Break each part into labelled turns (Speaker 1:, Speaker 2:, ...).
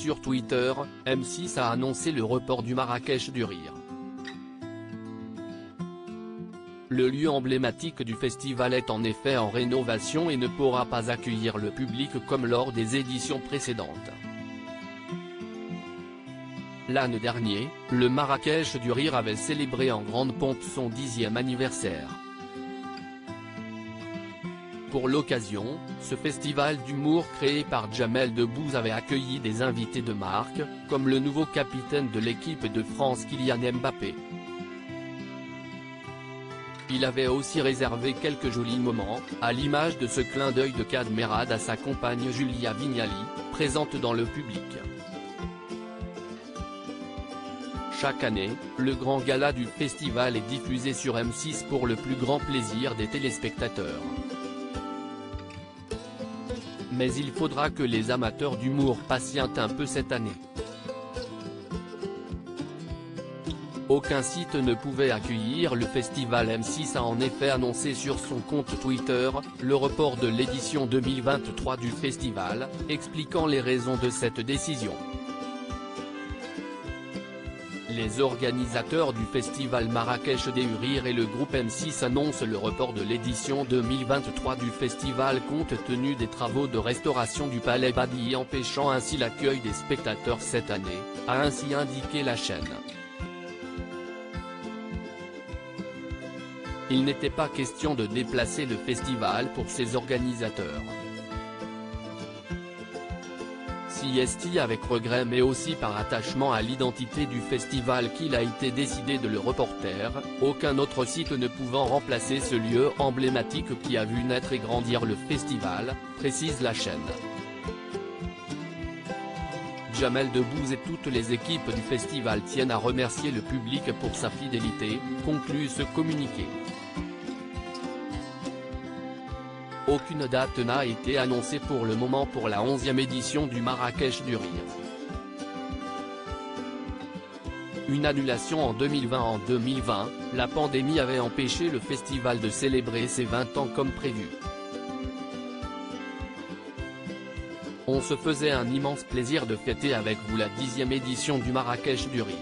Speaker 1: sur Twitter, M6 a annoncé le report du Marrakech du Rire. Le lieu emblématique du festival est en effet en rénovation et ne pourra pas accueillir le public comme lors des éditions précédentes. L'an dernier, le Marrakech du Rire avait célébré en grande pompe son 10e anniversaire. Pour l'occasion, ce festival d'humour créé par Jamel Debbouze avait accueilli des invités de marque, comme le nouveau capitaine de l'équipe de France Kylian Mbappé. Il avait aussi réservé quelques jolis moments, à l'image de ce clin d'œil de Kad Merad à sa compagne Julia Vignali, présente dans le public. Chaque année, le grand gala du festival est diffusé sur M6 pour le plus grand plaisir des téléspectateurs. Mais il faudra que les amateurs d'humour patientent un peu cette année. Aucun site ne pouvait accueillir le festival. M6 a en effet annoncé sur son compte Twitter, le report de l'édition 2023 du festival, expliquant les raisons de cette décision. Les organisateurs du festival Marrakech du Rire et le groupe M6 annoncent le report de l'édition 2023 du festival compte tenu des travaux de restauration du Palais Badi empêchant ainsi l'accueil des spectateurs cette année, a ainsi indiqué la chaîne. Il n'était pas question de déplacer le festival pour ses organisateurs. Si est avec regret mais aussi par attachement à l'identité du festival qu'il a été décidé de le reporter, aucun autre site ne pouvant remplacer ce lieu emblématique qui a vu naître et grandir le festival, précise la chaîne. Jamel Debbouze et toutes les équipes du festival tiennent à remercier le public pour sa fidélité, conclut ce communiqué. Aucune date n'a été annoncée pour le moment pour la 11e édition du Marrakech du Rire. Une annulation en 2020. En 2020, la pandémie avait empêché le festival de célébrer ses 20 ans comme prévu. On se faisait un immense plaisir de fêter avec vous la 10e édition du Marrakech du Rire.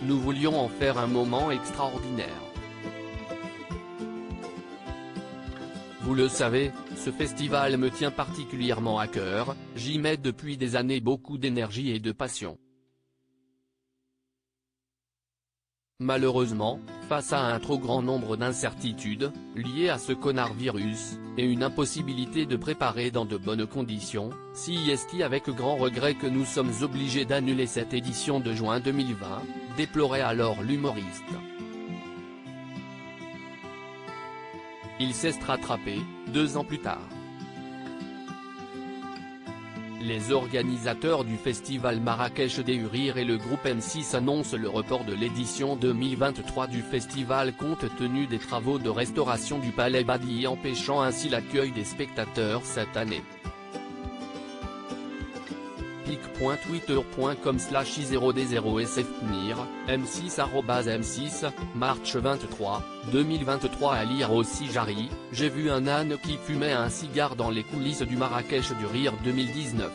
Speaker 1: Nous voulions en faire un moment extraordinaire. Vous le savez, ce festival me tient particulièrement à cœur, j'y mets depuis des années beaucoup d'énergie et de passion. Malheureusement, face à un trop grand nombre d'incertitudes, liées à ce connard virus, et une impossibilité de préparer dans de bonnes conditions, c'est avec grand regret que nous sommes obligés d'annuler cette édition de juin 2020, déplorait alors l'humoriste. Il s'est rattrapé, 2 ans plus tard. Les organisateurs du festival Marrakech du Rire et le groupe M6 annoncent le report de l'édition 2023 du festival compte tenu des travaux de restauration du Palais Badi empêchant ainsi l'accueil des spectateurs cette année. pic.twitter.com/i0d0sfpnir, m6 March 23, 2023 à lire aussi Jarry, j'ai vu un âne qui fumait un cigare dans les coulisses du Marrakech du Rire 2019.